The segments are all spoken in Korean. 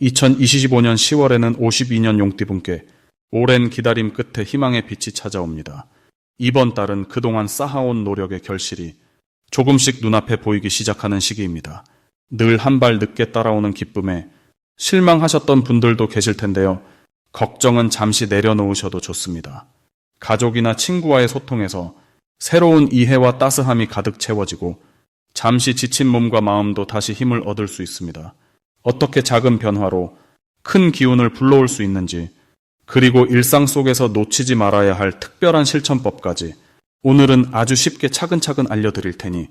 2025년 10월에는 52년 용띠분께 오랜 기다림 끝에 희망의 빛이 찾아옵니다. 이번 달은 그동안 쌓아온 노력의 결실이 조금씩 눈앞에 보이기 시작하는 시기입니다. 늘 한 발 늦게 따라오는 기쁨에 실망하셨던 분들도 계실 텐데요. 걱정은 잠시 내려놓으셔도 좋습니다. 가족이나 친구와의 소통에서 새로운 이해와 따스함이 가득 채워지고 잠시 지친 몸과 마음도 다시 힘을 얻을 수 있습니다. 어떻게 작은 변화로 큰 기운을 불러올 수 있는지, 그리고 일상 속에서 놓치지 말아야 할 특별한 실천법까지 오늘은 아주 쉽게 차근차근 알려드릴 테니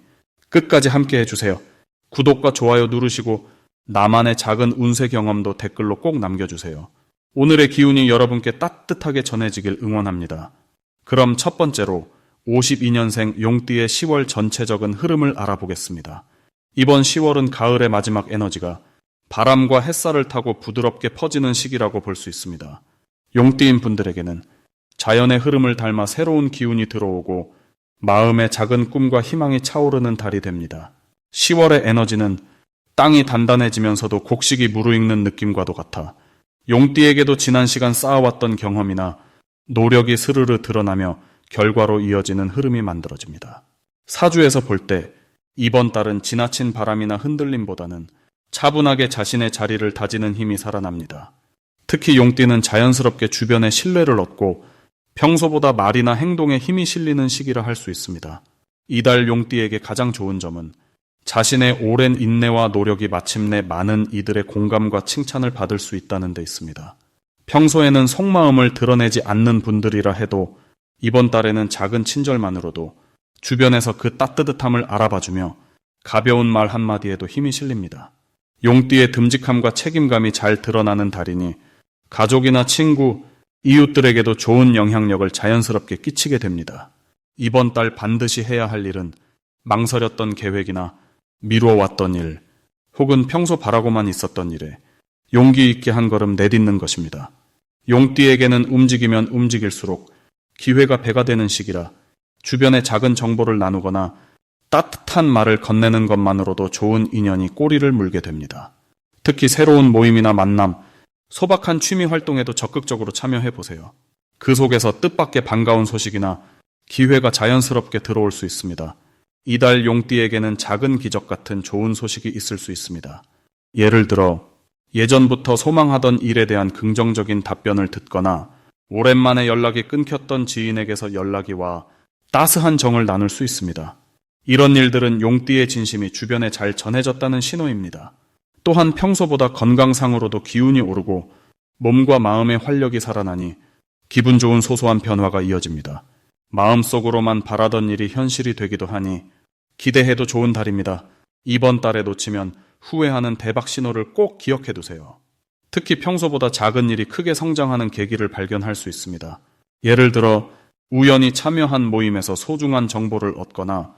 끝까지 함께 해주세요. 구독과 좋아요 누르시고 나만의 작은 운세 경험도 댓글로 꼭 남겨주세요. 오늘의 기운이 여러분께 따뜻하게 전해지길 응원합니다. 그럼 첫 번째로 52년생 용띠의 10월 전체적인 흐름을 알아보겠습니다. 이번 10월은 가을의 마지막 에너지가 바람과 햇살을 타고 부드럽게 퍼지는 시기라고 볼 수 있습니다. 용띠인 분들에게는 자연의 흐름을 닮아 새로운 기운이 들어오고 마음의 작은 꿈과 희망이 차오르는 달이 됩니다. 10월의 에너지는 땅이 단단해지면서도 곡식이 무르익는 느낌과도 같아 용띠에게도 지난 시간 쌓아왔던 경험이나 노력이 스르르 드러나며 결과로 이어지는 흐름이 만들어집니다. 사주에서 볼 때 이번 달은 지나친 바람이나 흔들림보다는 차분하게 자신의 자리를 다지는 힘이 살아납니다. 특히 용띠는 자연스럽게 주변의 신뢰를 얻고 평소보다 말이나 행동에 힘이 실리는 시기라 할 수 있습니다. 이달 용띠에게 가장 좋은 점은 자신의 오랜 인내와 노력이 마침내 많은 이들의 공감과 칭찬을 받을 수 있다는 데 있습니다. 평소에는 속마음을 드러내지 않는 분들이라 해도 이번 달에는 작은 친절만으로도 주변에서 그 따뜻함을 알아봐주며 가벼운 말 한마디에도 힘이 실립니다. 용띠의 듬직함과 책임감이 잘 드러나는 달이니 가족이나 친구, 이웃들에게도 좋은 영향력을 자연스럽게 끼치게 됩니다. 이번 달 반드시 해야 할 일은 망설였던 계획이나 미뤄왔던 일, 혹은 평소 바라고만 있었던 일에 용기 있게 한 걸음 내딛는 것입니다. 용띠에게는 움직이면 움직일수록 기회가 배가 되는 시기라 주변에 작은 정보를 나누거나 따뜻한 말을 건네는 것만으로도 좋은 인연이 꼬리를 물게 됩니다. 특히 새로운 모임이나 만남, 소박한 취미 활동에도 적극적으로 참여해보세요. 그 속에서 뜻밖의 반가운 소식이나 기회가 자연스럽게 들어올 수 있습니다. 이달 용띠에게는 작은 기적 같은 좋은 소식이 있을 수 있습니다. 예를 들어 예전부터 소망하던 일에 대한 긍정적인 답변을 듣거나 오랜만에 연락이 끊겼던 지인에게서 연락이 와 따스한 정을 나눌 수 있습니다. 이런 일들은 용띠의 진심이 주변에 잘 전해졌다는 신호입니다. 또한 평소보다 건강상으로도 기운이 오르고 몸과 마음의 활력이 살아나니 기분 좋은 소소한 변화가 이어집니다. 마음속으로만 바라던 일이 현실이 되기도 하니 기대해도 좋은 달입니다. 이번 달에 놓치면 후회하는 대박 신호를 꼭 기억해두세요. 특히 평소보다 작은 일이 크게 성장하는 계기를 발견할 수 있습니다. 예를 들어 우연히 참여한 모임에서 소중한 정보를 얻거나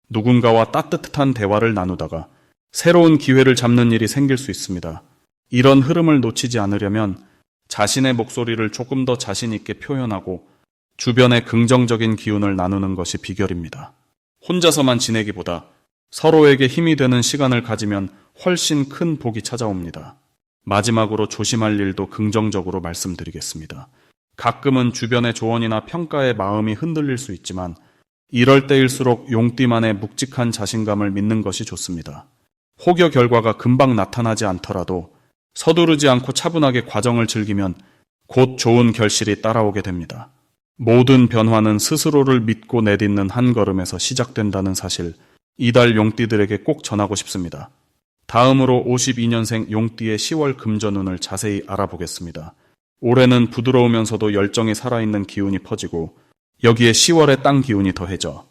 누군가와 따뜻한 대화를 나누다가 새로운 기회를 잡는 일이 생길 수 있습니다. 이런 흐름을 놓치지 않으려면 자신의 목소리를 조금 더 자신 있게 표현하고 주변에 긍정적인 기운을 나누는 것이 비결입니다. 혼자서만 지내기보다 서로에게 힘이 되는 시간을 가지면 훨씬 큰 복이 찾아옵니다. 마지막으로 조심할 일도 긍정적으로 말씀드리겠습니다. 가끔은 주변의 조언이나 평가에 마음이 흔들릴 수 있지만 이럴 때일수록 용띠만의 묵직한 자신감을 믿는 것이 좋습니다. 혹여 결과가 금방 나타나지 않더라도 서두르지 않고 차분하게 과정을 즐기면 곧 좋은 결실이 따라오게 됩니다. 모든 변화는 스스로를 믿고 내딛는 한 걸음에서 시작된다는 사실, 이달 용띠들에게 꼭 전하고 싶습니다. 다음으로 52년생 용띠의 10월 금전운을 자세히 알아보겠습니다. 올해는 부드러우면서도 열정이 살아있는 기운이 퍼지고 여기에 10월의 땅 기운이 더해져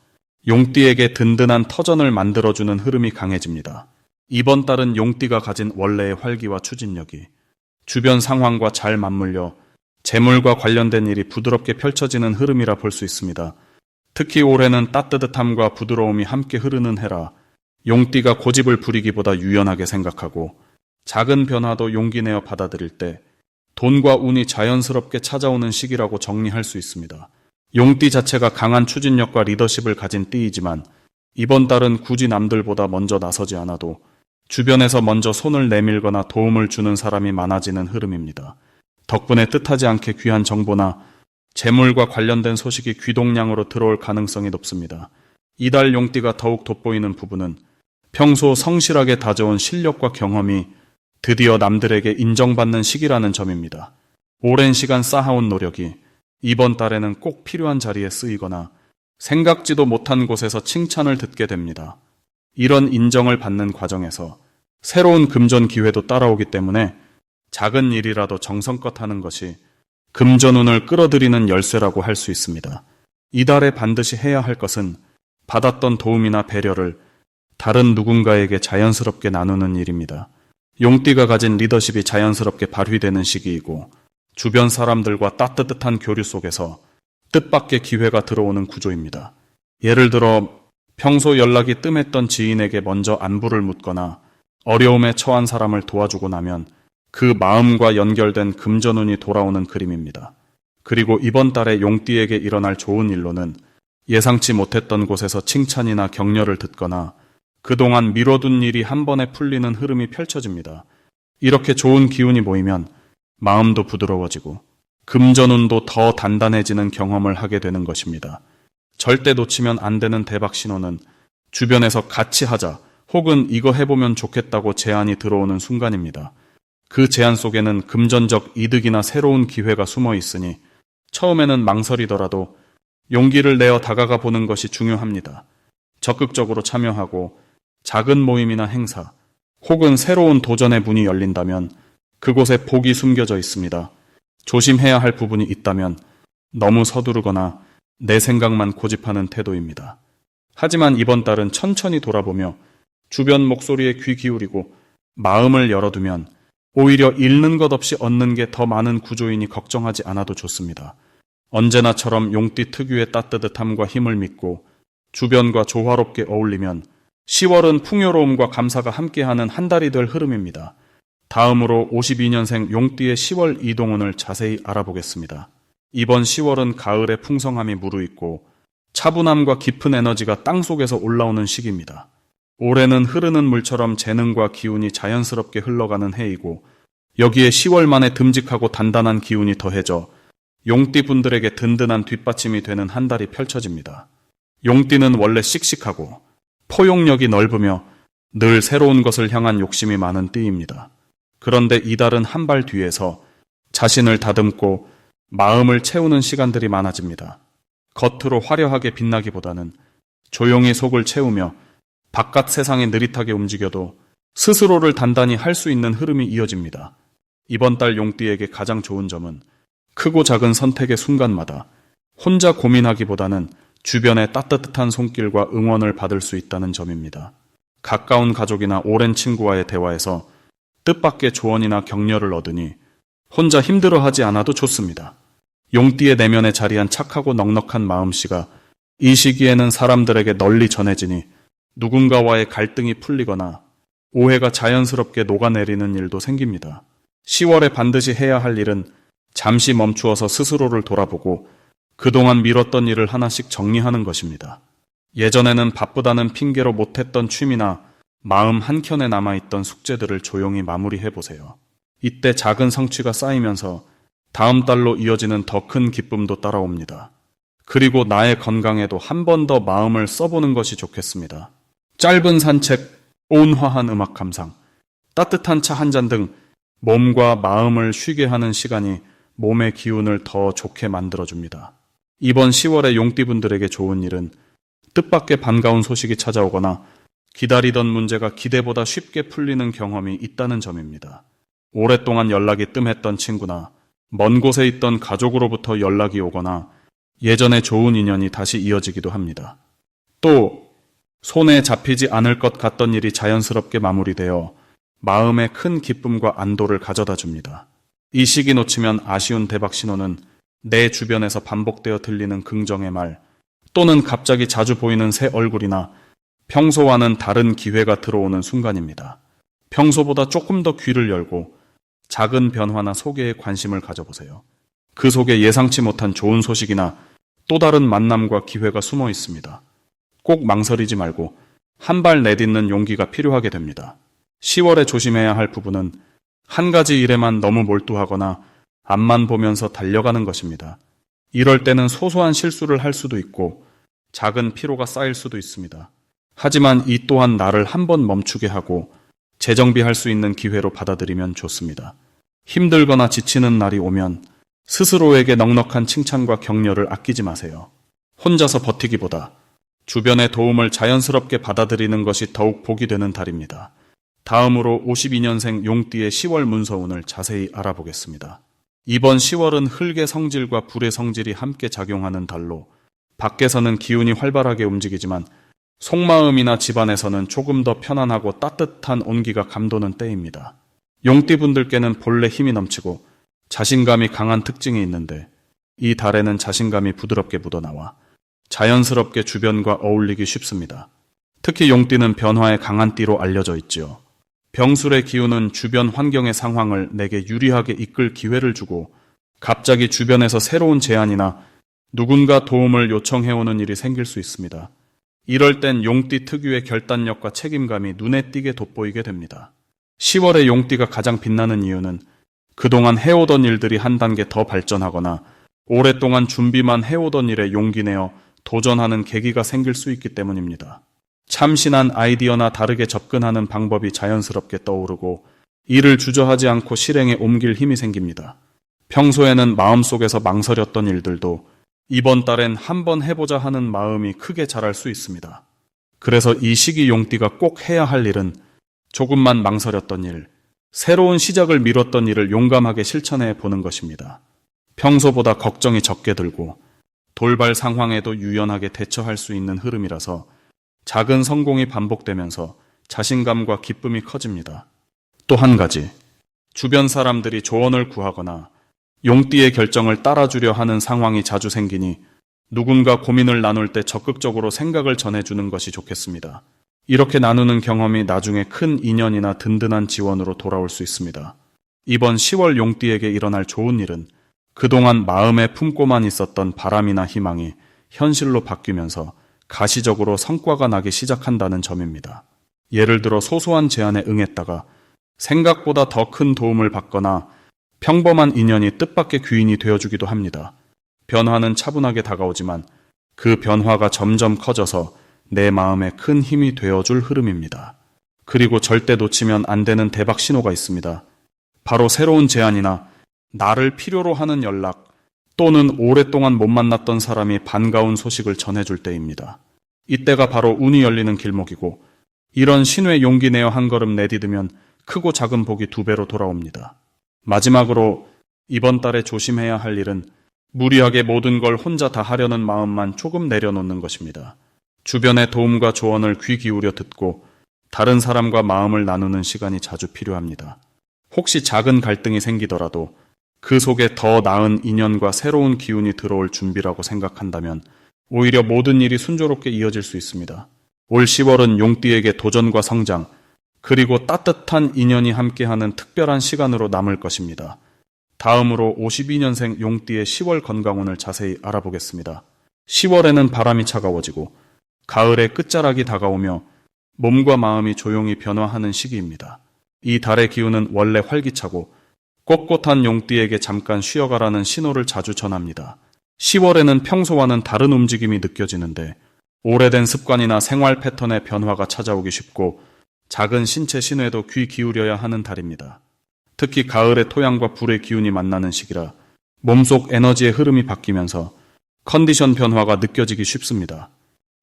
용띠에게 든든한 터전을 만들어주는 흐름이 강해집니다. 이번 달은 용띠가 가진 원래의 활기와 추진력이 주변 상황과 잘 맞물려 재물과 관련된 일이 부드럽게 펼쳐지는 흐름이라 볼 수 있습니다. 특히 올해는 따뜻함과 부드러움이 함께 흐르는 해라 용띠가 고집을 부리기보다 유연하게 생각하고 작은 변화도 용기 내어 받아들일 때 돈과 운이 자연스럽게 찾아오는 시기라고 정리할 수 있습니다. 용띠 자체가 강한 추진력과 리더십을 가진 띠이지만 이번 달은 굳이 남들보다 먼저 나서지 않아도 주변에서 먼저 손을 내밀거나 도움을 주는 사람이 많아지는 흐름입니다. 덕분에 뜻하지 않게 귀한 정보나 재물과 관련된 소식이 귀동량으로 들어올 가능성이 높습니다. 이달 용띠가 더욱 돋보이는 부분은 평소 성실하게 다져온 실력과 경험이 드디어 남들에게 인정받는 시기라는 점입니다. 오랜 시간 쌓아온 노력이 이번 달에는 꼭 필요한 자리에 쓰이거나 생각지도 못한 곳에서 칭찬을 듣게 됩니다. 이런 인정을 받는 과정에서 새로운 금전 기회도 따라오기 때문에 작은 일이라도 정성껏 하는 것이 금전운을 끌어들이는 열쇠라고 할 수 있습니다. 이달에 반드시 해야 할 것은 받았던 도움이나 배려를 다른 누군가에게 자연스럽게 나누는 일입니다. 용띠가 가진 리더십이 자연스럽게 발휘되는 시기이고 주변 사람들과 따뜻한 교류 속에서 뜻밖의 기회가 들어오는 구조입니다. 예를 들어 평소 연락이 뜸했던 지인에게 먼저 안부를 묻거나 어려움에 처한 사람을 도와주고 나면 그 마음과 연결된 금전운이 돌아오는 그림입니다. 그리고 이번 달에 용띠에게 일어날 좋은 일로는 예상치 못했던 곳에서 칭찬이나 격려를 듣거나 그동안 미뤄둔 일이 한 번에 풀리는 흐름이 펼쳐집니다. 이렇게 좋은 기운이 모이면 마음도 부드러워지고 금전운도 더 단단해지는 경험을 하게 되는 것입니다. 절대 놓치면 안 되는 대박 신호는 주변에서 같이 하자 혹은 이거 해보면 좋겠다고 제안이 들어오는 순간입니다. 그 제안 속에는 금전적 이득이나 새로운 기회가 숨어 있으니 처음에는 망설이더라도 용기를 내어 다가가 보는 것이 중요합니다. 적극적으로 참여하고 작은 모임이나 행사 혹은 새로운 도전의 문이 열린다면 그곳에 복이 숨겨져 있습니다. 조심해야 할 부분이 있다면 너무 서두르거나 내 생각만 고집하는 태도입니다. 하지만 이번 달은 천천히 돌아보며 주변 목소리에 귀 기울이고 마음을 열어두면 오히려 잃는 것 없이 얻는 게 더 많은 구조이니 걱정하지 않아도 좋습니다. 언제나처럼 용띠 특유의 따뜻함과 힘을 믿고 주변과 조화롭게 어울리면 10월은 풍요로움과 감사가 함께하는 한 달이 될 흐름입니다. 다음으로 52년생 용띠의 10월 이동운을 자세히 알아보겠습니다. 이번 10월은 가을의 풍성함이 무르익고 차분함과 깊은 에너지가 땅속에서 올라오는 시기입니다. 올해는 흐르는 물처럼 재능과 기운이 자연스럽게 흘러가는 해이고 여기에 10월 만에 듬직하고 단단한 기운이 더해져 용띠 분들에게 든든한 뒷받침이 되는 한 달이 펼쳐집니다. 용띠는 원래 씩씩하고 포용력이 넓으며 늘 새로운 것을 향한 욕심이 많은 띠입니다. 그런데 이달은 한 발 뒤에서 자신을 다듬고 마음을 채우는 시간들이 많아집니다. 겉으로 화려하게 빛나기보다는 조용히 속을 채우며 바깥 세상에 느릿하게 움직여도 스스로를 단단히 할 수 있는 흐름이 이어집니다. 이번 달 용띠에게 가장 좋은 점은 크고 작은 선택의 순간마다 혼자 고민하기보다는 주변의 따뜻한 손길과 응원을 받을 수 있다는 점입니다. 가까운 가족이나 오랜 친구와의 대화에서 뜻밖의 조언이나 격려를 얻으니 혼자 힘들어하지 않아도 좋습니다. 용띠의 내면에 자리한 착하고 넉넉한 마음씨가 이 시기에는 사람들에게 널리 전해지니 누군가와의 갈등이 풀리거나 오해가 자연스럽게 녹아내리는 일도 생깁니다. 10월에 반드시 해야 할 일은 잠시 멈추어서 스스로를 돌아보고 그동안 미뤘던 일을 하나씩 정리하는 것입니다. 예전에는 바쁘다는 핑계로 못했던 취미나 마음 한켠에 남아있던 숙제들을 조용히 마무리해보세요. 이때 작은 성취가 쌓이면서 다음 달로 이어지는 더 큰 기쁨도 따라옵니다. 그리고 나의 건강에도 한 번 더 마음을 써보는 것이 좋겠습니다. 짧은 산책, 온화한 음악 감상, 따뜻한 차 한 잔 등 몸과 마음을 쉬게 하는 시간이 몸의 기운을 더 좋게 만들어줍니다. 이번 10월에 용띠분들에게 좋은 일은 뜻밖의 반가운 소식이 찾아오거나 기다리던 문제가 기대보다 쉽게 풀리는 경험이 있다는 점입니다. 오랫동안 연락이 뜸했던 친구나 먼 곳에 있던 가족으로부터 연락이 오거나 예전에 좋은 인연이 다시 이어지기도 합니다. 또 손에 잡히지 않을 것 같던 일이 자연스럽게 마무리되어 마음에 큰 기쁨과 안도를 가져다 줍니다. 이 시기 놓치면 아쉬운 대박 신호는 내 주변에서 반복되어 들리는 긍정의 말 또는 갑자기 자주 보이는 새 얼굴이나 평소와는 다른 기회가 들어오는 순간입니다. 평소보다 조금 더 귀를 열고 작은 변화나 소개에 관심을 가져보세요. 그 속에 예상치 못한 좋은 소식이나 또 다른 만남과 기회가 숨어 있습니다. 꼭 망설이지 말고 한 발 내딛는 용기가 필요하게 됩니다. 10월에 조심해야 할 부분은 한 가지 일에만 너무 몰두하거나 앞만 보면서 달려가는 것입니다. 이럴 때는 소소한 실수를 할 수도 있고 작은 피로가 쌓일 수도 있습니다. 하지만 이 또한 나를 한번 멈추게 하고 재정비할 수 있는 기회로 받아들이면 좋습니다. 힘들거나 지치는 날이 오면 스스로에게 넉넉한 칭찬과 격려를 아끼지 마세요. 혼자서 버티기보다 주변의 도움을 자연스럽게 받아들이는 것이 더욱 복이 되는 달입니다. 다음으로 52년생 용띠의 10월 문서운을 자세히 알아보겠습니다. 이번 10월은 흙의 성질과 불의 성질이 함께 작용하는 달로 밖에서는 기운이 활발하게 움직이지만 속마음이나 집안에서는 조금 더 편안하고 따뜻한 온기가 감도는 때입니다. 용띠분들께는 본래 힘이 넘치고 자신감이 강한 특징이 있는데 이 달에는 자신감이 부드럽게 묻어나와 자연스럽게 주변과 어울리기 쉽습니다. 특히 용띠는 변화에 강한 띠로 알려져 있지요. 병술의 기운은 주변 환경의 상황을 내게 유리하게 이끌 기회를 주고 갑자기 주변에서 새로운 제안이나 누군가 도움을 요청해오는 일이 생길 수 있습니다. 이럴 땐 용띠 특유의 결단력과 책임감이 눈에 띄게 돋보이게 됩니다. 10월에 용띠가 가장 빛나는 이유는 그동안 해오던 일들이 한 단계 더 발전하거나 오랫동안 준비만 해오던 일에 용기 내어 도전하는 계기가 생길 수 있기 때문입니다. 참신한 아이디어나 다르게 접근하는 방법이 자연스럽게 떠오르고 이를 주저하지 않고 실행에 옮길 힘이 생깁니다. 평소에는 마음속에서 망설였던 일들도 이번 달엔 한번 해보자 하는 마음이 크게 자랄 수 있습니다. 그래서 이 시기 용띠가 꼭 해야 할 일은 조금만 망설였던 일, 새로운 시작을 미뤘던 일을 용감하게 실천해 보는 것입니다. 평소보다 걱정이 적게 들고 돌발 상황에도 유연하게 대처할 수 있는 흐름이라서 작은 성공이 반복되면서 자신감과 기쁨이 커집니다. 또 한 가지, 주변 사람들이 조언을 구하거나 용띠의 결정을 따라주려 하는 상황이 자주 생기니 누군가 고민을 나눌 때 적극적으로 생각을 전해주는 것이 좋겠습니다. 이렇게 나누는 경험이 나중에 큰 인연이나 든든한 지원으로 돌아올 수 있습니다. 이번 10월 용띠에게 일어날 좋은 일은 그동안 마음에 품고만 있었던 바람이나 희망이 현실로 바뀌면서 가시적으로 성과가 나기 시작한다는 점입니다. 예를 들어 소소한 제안에 응했다가 생각보다 더 큰 도움을 받거나 평범한 인연이 뜻밖의 귀인이 되어주기도 합니다. 변화는 차분하게 다가오지만 그 변화가 점점 커져서 내 마음에 큰 힘이 되어줄 흐름입니다. 그리고 절대 놓치면 안 되는 대박 신호가 있습니다. 바로 새로운 제안이나 나를 필요로 하는 연락 또는 오랫동안 못 만났던 사람이 반가운 소식을 전해줄 때입니다. 이때가 바로 운이 열리는 길목이고 이런 신호에 용기 내어 한 걸음 내디디면 크고 작은 복이 2배로 돌아옵니다. 마지막으로 이번 달에 조심해야 할 일은 무리하게 모든 걸 혼자 다 하려는 마음만 조금 내려놓는 것입니다. 주변의 도움과 조언을 귀 기울여 듣고 다른 사람과 마음을 나누는 시간이 자주 필요합니다. 혹시 작은 갈등이 생기더라도 그 속에 더 나은 인연과 새로운 기운이 들어올 준비라고 생각한다면 오히려 모든 일이 순조롭게 이어질 수 있습니다. 올 10월은 용띠에게 도전과 성장, 그리고 따뜻한 인연이 함께하는 특별한 시간으로 남을 것입니다. 다음으로 52년생 용띠의 10월 건강운을 자세히 알아보겠습니다. 10월에는 바람이 차가워지고 가을의 끝자락이 다가오며 몸과 마음이 조용히 변화하는 시기입니다. 이 달의 기운은 원래 활기차고 꼿꼿한 용띠에게 잠깐 쉬어가라는 신호를 자주 전합니다. 10월에는 평소와는 다른 움직임이 느껴지는데 오래된 습관이나 생활 패턴의 변화가 찾아오기 쉽고 작은 신체 신호에도 귀 기울여야 하는 달입니다. 특히 가을의 토양과 불의 기운이 만나는 시기라 몸속 에너지의 흐름이 바뀌면서 컨디션 변화가 느껴지기 쉽습니다.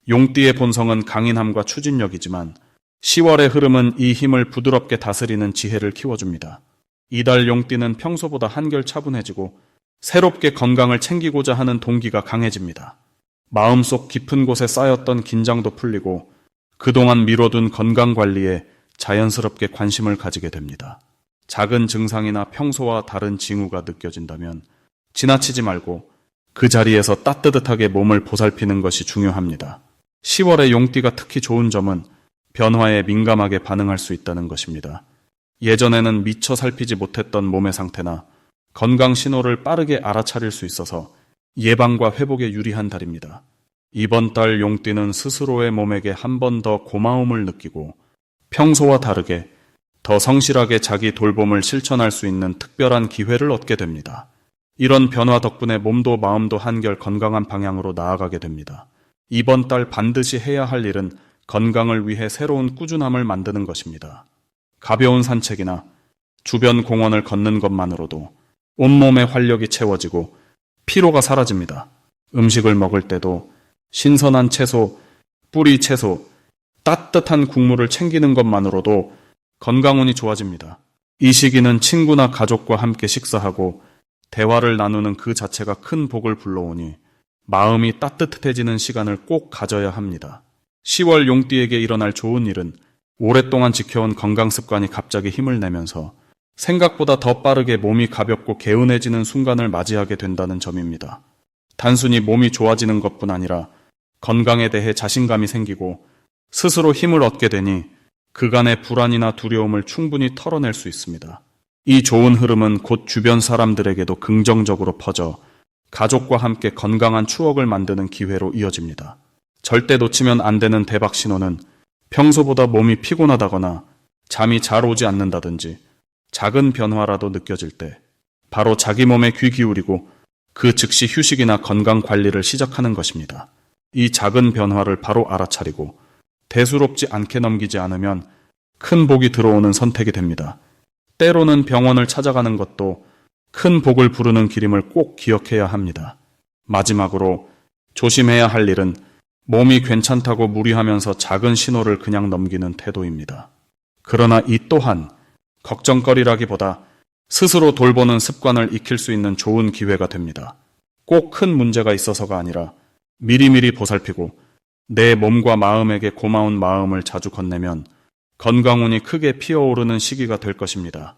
용띠의 본성은 강인함과 추진력이지만 10월의 흐름은 이 힘을 부드럽게 다스리는 지혜를 키워줍니다. 이달 용띠는 평소보다 한결 차분해지고 새롭게 건강을 챙기고자 하는 동기가 강해집니다. 마음속 깊은 곳에 쌓였던 긴장도 풀리고 그동안 미뤄둔 건강관리에 자연스럽게 관심을 가지게 됩니다. 작은 증상이나 평소와 다른 징후가 느껴진다면 지나치지 말고 그 자리에서 따뜻하게 몸을 보살피는 것이 중요합니다. 10월의 용띠가 특히 좋은 점은 변화에 민감하게 반응할 수 있다는 것입니다. 예전에는 미처 살피지 못했던 몸의 상태나 건강 신호를 빠르게 알아차릴 수 있어서 예방과 회복에 유리한 달입니다. 이번 달 용띠는 스스로의 몸에게 한 번 더 고마움을 느끼고 평소와 다르게 더 성실하게 자기 돌봄을 실천할 수 있는 특별한 기회를 얻게 됩니다. 이런 변화 덕분에 몸도 마음도 한결 건강한 방향으로 나아가게 됩니다. 이번 달 반드시 해야 할 일은 건강을 위해 새로운 꾸준함을 만드는 것입니다. 가벼운 산책이나 주변 공원을 걷는 것만으로도 온몸의 활력이 채워지고 피로가 사라집니다. 음식을 먹을 때도 신선한 채소, 뿌리 채소, 따뜻한 국물을 챙기는 것만으로도 건강운이 좋아집니다. 이 시기는 친구나 가족과 함께 식사하고 대화를 나누는 그 자체가 큰 복을 불러오니 마음이 따뜻해지는 시간을 꼭 가져야 합니다. 10월 용띠에게 일어날 좋은 일은 오랫동안 지켜온 건강 습관이 갑자기 힘을 내면서 생각보다 더 빠르게 몸이 가볍고 개운해지는 순간을 맞이하게 된다는 점입니다. 단순히 몸이 좋아지는 것뿐 아니라 건강에 대해 자신감이 생기고 스스로 힘을 얻게 되니 그간의 불안이나 두려움을 충분히 털어낼 수 있습니다. 이 좋은 흐름은 곧 주변 사람들에게도 긍정적으로 퍼져 가족과 함께 건강한 추억을 만드는 기회로 이어집니다. 절대 놓치면 안 되는 대박 신호는 평소보다 몸이 피곤하다거나 잠이 잘 오지 않는다든지 작은 변화라도 느껴질 때 바로 자기 몸에 귀 기울이고 그 즉시 휴식이나 건강 관리를 시작하는 것입니다. 이 작은 변화를 바로 알아차리고 대수롭지 않게 넘기지 않으면 큰 복이 들어오는 선택이 됩니다. 때로는 병원을 찾아가는 것도 큰 복을 부르는 길임을 꼭 기억해야 합니다. 마지막으로 조심해야 할 일은 몸이 괜찮다고 무리하면서 작은 신호를 그냥 넘기는 태도입니다. 그러나 이 또한 걱정거리라기보다 스스로 돌보는 습관을 익힐 수 있는 좋은 기회가 됩니다. 꼭 큰 문제가 있어서가 아니라 미리미리 보살피고 내 몸과 마음에게 고마운 마음을 자주 건네면 건강운이 크게 피어오르는 시기가 될 것입니다.